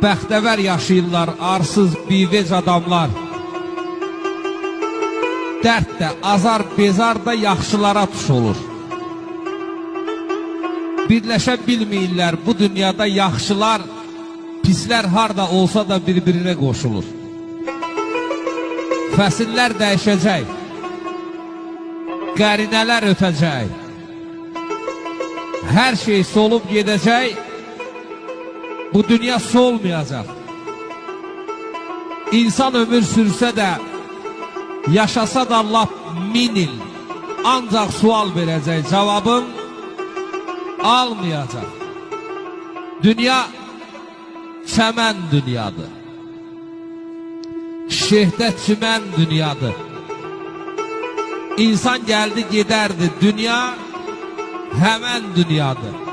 Bəxtəvər yaşayırlar arsız, bivec adamlar. Dərd də, azar, bezar da yaxşılara tuş olur. Birləşə bilməyirlər bu dünyada yaxşılar, pislər harda olsa da bir-birinə qoşulur. Fəsillər dəyişəcək, qərinələr ötəcək, hər şey solub gedəcək, bu dünya solmayacaq. İnsan ömür sürsə də, yaşasa da lap 1000 il, ancaq sual verəcək, cavabım almayacaq. Dünya çəmən dünyadır, şehdə çimən dünyadır. İnsan gəldi gedərdi, dünya həmən dünyadır.